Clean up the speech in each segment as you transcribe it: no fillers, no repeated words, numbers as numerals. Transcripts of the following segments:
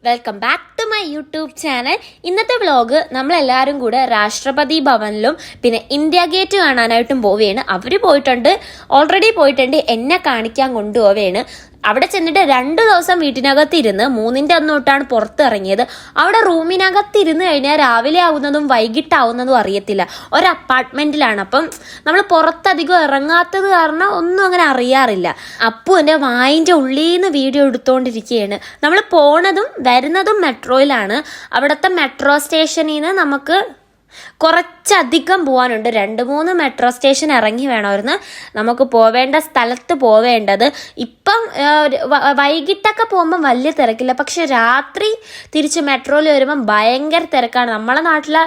Welcome back to my YouTube channel. ഇന്നത്തെ vlog നമ്മളെല്ലാവരും കൂടെ രാഷ്ട്രപതി ഭവനിലും പിന്നെ ഇന്ത്യ ഗേറ്റ് കാണാനായിട്ടും പോവുകയാണ്. അവർ ഓൾറെഡി പോയിട്ടുണ്ട്, എന്നെ കാണിക്കാൻ കൊണ്ടുപോവുകയാണ്. അവിടെ ചെന്നിട്ട് 2 ദിവസം വീട്ടിനകത്തിരുന്ന് 3ന്റെ അന്ന് തൊട്ടാണ് പുറത്തിറങ്ങിയത്. അവിടെ റൂമിനകത്തിരുന്ന് കഴിഞ്ഞാൽ രാവിലെ ആവുന്നതും വൈകിട്ടാവുന്നതും അറിയത്തില്ല. ഒരു അപ്പാർട്ട്മെന്റിലാണ്. അപ്പം നമ്മൾ പുറത്തധികം ഇറങ്ങാത്തത് കാരണം ഒന്നും അങ്ങനെ അറിയാറില്ല. അപ്പു എൻ്റെ വായിൻ്റെ ഉള്ളിൽ നിന്ന് വീഡിയോ എടുത്തുകൊണ്ടിരിക്കുകയാണ്. നമ്മൾ പോണതും വരുന്നതും മെട്രോയിലാണ്. അവിടുത്തെ മെട്രോ സ്റ്റേഷനിൽ നിന്ന് നമുക്ക് കുറച്ചധികം പോകാനുണ്ട്. 2-3 മെട്രോ സ്റ്റേഷൻ ഇറങ്ങി വേണമായിരുന്നു നമുക്ക് പോവേണ്ട സ്ഥലത്ത് പോവേണ്ടത്. ഇപ്പം വൈകിട്ടൊക്കെ പോകുമ്പം വലിയ തിരക്കില്ല, പക്ഷെ രാത്രി തിരിച്ച് മെട്രോയിൽ വരുമ്പം ഭയങ്കര തിരക്കാണ്. നമ്മളെ നാട്ടിലെ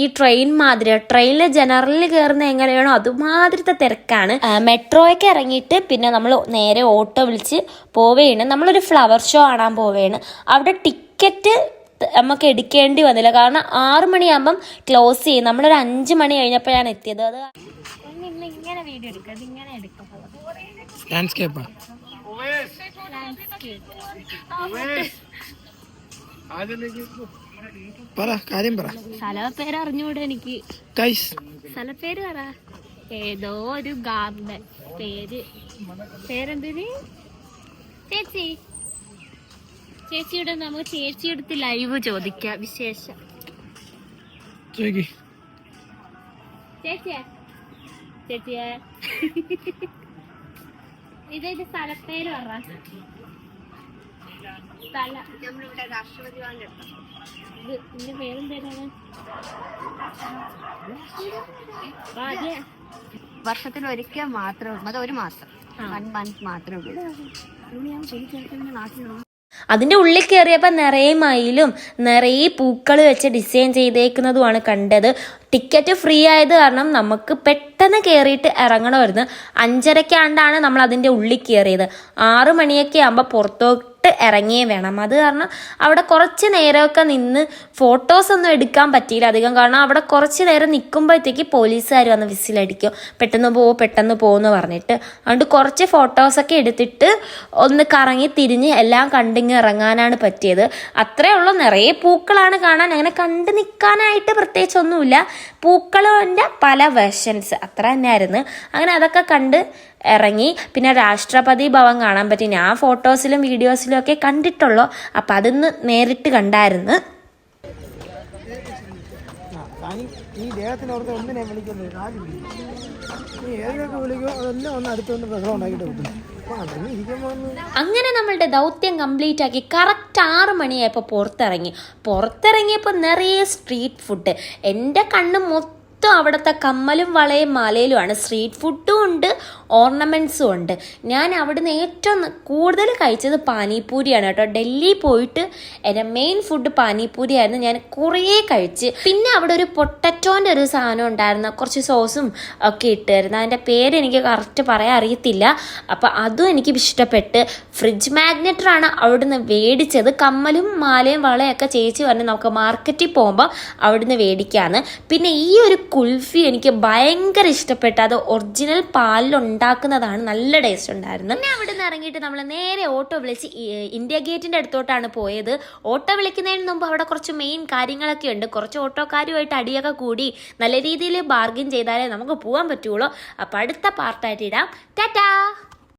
ഈ ട്രെയിനിൽ ജനറലിൽ കയറുന്ന എങ്ങനെയാണോ അതുമാതിരത്തെ തിരക്കാണ്. മെട്രോയൊക്കെ ഇറങ്ങിയിട്ട് പിന്നെ നമ്മൾ നേരെ ഓട്ടോ വിളിച്ച് പോവുകയാണ്. നമ്മളൊരു ഫ്ലവർ ഷോ കാണാൻ പോവുകയാണ്. അവിടെ ടിക്കറ്റ് നമുക്ക് എടുക്കേണ്ടി വന്നില്ല, കാരണം 6 മണിയാകുമ്പം ക്ലോസ് ചെയ്യും. നമ്മളൊരു 5 മണി കഴിഞ്ഞപ്പോഴാണ് എത്തിയത്. അത് ഇങ്ങനെ വീഡിയോ എടുക്കാം, ഇങ്ങനെ എടുക്കാം. സ്ഥലപ്പേര് അറിഞ്ഞൂടെ എനിക്ക്. സ്ഥലപ്പേര് പറ. ഏതോ ഒരു ഗാർഡൻ പേരെന്തിന് ചേച്ചിയുടെ നമുക്ക് ചേച്ചിയെടുത്ത് ലൈവ് ചോദിക്കാം. വിശേഷം ചേച്ചിയെ ഇതൊരു സ്ഥലപ്പേര് പറ. നമ്മളിവിടെ രാഷ്ട്രപതി ഭവന്റെ ഇതിന്റെ പേരെന്തേരാണ്? വർഷത്തിൽ ഒരിക്കൽ മാത്രമേ ഉള്ളൂ. അത് ഒരു മാസം, 1 month മാത്രമേ ഉള്ളൂ. നാട്ടിലുള്ള അതിൻ്റെ ഉള്ളിൽ കയറിയപ്പോൾ നിറയെ മയിലും നിറയെ പൂക്കൾ വെച്ച് ഡിസൈൻ ചെയ്തേക്കുന്നതുമാണ് കണ്ടത്. ടിക്കറ്റ് ഫ്രീ ആയത് കാരണം നമുക്ക് പെട്ടെന്ന് കയറിയിട്ട് ഇറങ്ങണമായിരുന്നു. 5:30 നമ്മൾ അതിൻ്റെ ഉള്ളിൽ കയറിയത്. 6 മണിയൊക്കെ ആകുമ്പോൾ പുറത്തോട്ട് ഇറങ്ങിയേ വേണം. അത് കാരണം അവിടെ കുറച്ച് നേരമൊക്കെ നിന്ന് ഫോട്ടോസൊന്നും എടുക്കാൻ പറ്റിയില്ല അധികം, കാരണം അവിടെ കുറച്ച് നേരം നിൽക്കുമ്പോഴത്തേക്ക് പോലീസുകാർ വന്ന് വിസിലടിക്കും, പെട്ടെന്ന് പോകുമെന്ന് പറഞ്ഞിട്ട്. അതുകൊണ്ട് കുറച്ച് ഫോട്ടോസൊക്കെ എടുത്തിട്ട് ഒന്ന് കറങ്ങി തിരിഞ്ഞ് എല്ലാം കണ്ടിങ്ങ് ഇറങ്ങാനാണ് പറ്റിയത്. അത്രേ ഉള്ളൂ. നിറയെ പൂക്കളാണ് കാണാൻ. അങ്ങനെ കണ്ടു നിൽക്കാനായിട്ട് പ്രത്യേകിച്ചൊന്നുമില്ല. പൂക്കളിൻ്റെ പല വെർഷൻസ് അത്ര തന്നെയായിരുന്നു. അങ്ങനെ അതൊക്കെ കണ്ട് ഇറങ്ങി. പിന്നെ രാഷ്ട്രപതി ഭവൻ കാണാൻ പറ്റി. ഞാൻ ഫോട്ടോസിലും വീഡിയോസിലും ഒക്കെ കണ്ടിട്ടുള്ളൂ, അപ്പം അതൊന്ന് നേരിട്ട് കണ്ടായിരുന്നു. അങ്ങനെ നമ്മളുടെ ദൗത്യം കംപ്ലീറ്റ് ആക്കി കറക്റ്റ് 6 മണിയായപ്പോൾ പുറത്തിറങ്ങിയപ്പോൾ നിറയെ സ്ട്രീറ്റ് ഫുഡ്. എൻ്റെ കണ്ണ് മൊത്തം അവിടുത്തെ കമ്മലും വളയും മാലയിലുമാണ്. സ്ട്രീറ്റ് ഫുഡും ഉണ്ട്, ഓർണമെൻറ്റ്സും ഉണ്ട്. ഞാൻ അവിടുന്ന് ഏറ്റവും കൂടുതൽ കഴിച്ചത് പാനിപൂരിയാണ് കേട്ടോ. ഡൽഹി പോയിട്ട് എൻ്റെ മെയിൻ ഫുഡ് പാനിപൂരി ആയിരുന്നു. ഞാൻ കുറേ കഴിച്ച്. പിന്നെ അവിടെ ഒരു പൊട്ടറ്റോൻ്റെ ഒരു സാധനം ഉണ്ടായിരുന്നു, കുറച്ച് സോസും ഒക്കെ ഇട്ടായിരുന്നു. അതിൻ്റെ പേര് എനിക്ക് കറക്റ്റ് പറയാൻ അറിയത്തില്ല. അപ്പം അതും എനിക്ക് ഇഷ്ടപ്പെട്ട്. ഫ്രിഡ്ജ് മാഗ്നറ്റാണ് അവിടുന്ന് മേടിച്ചത്. കമ്മലും മാലയും വളയൊക്കെ ചേച്ചി പറഞ്ഞ് നമുക്ക് മാർക്കറ്റിൽ പോകുമ്പോൾ അവിടുന്ന് മേടിക്കാമെന്ന്. പിന്നെ ഈ ഒരു കുൽഫി എനിക്ക് ഭയങ്കര ഇഷ്ടപ്പെട്ടു. അത് ഒറിജിനൽ പാലിലുണ്ടാക്കുന്നതാണ്, നല്ല ടേസ്റ്റ് ഉണ്ടായിരുന്നു. പിന്നെ അവിടെ നിന്ന് ഇറങ്ങിയിട്ട് നമ്മൾ നേരെ ഓട്ടോ വിളിച്ച് ഇന്ത്യ ഗേറ്റിൻ്റെ അടുത്തോട്ടാണ് പോയത്. ഓട്ടോ വിളിക്കുന്നതിന് മുമ്പ് അവിടെ കുറച്ച് മെയിൻ കാര്യങ്ങളൊക്കെ ഉണ്ട്. കുറച്ച് ഓട്ടോക്കാരുമായിട്ട് അടിയൊക്കെ കൂടി നല്ല രീതിയിൽ ബാർഗിൻ ചെയ്താലേ നമുക്ക് പോകാൻ പറ്റുള്ളൂ. അപ്പോൾ അടുത്ത പാർട്ടായിട്ട് ഇടാം. ടാറ്റാ.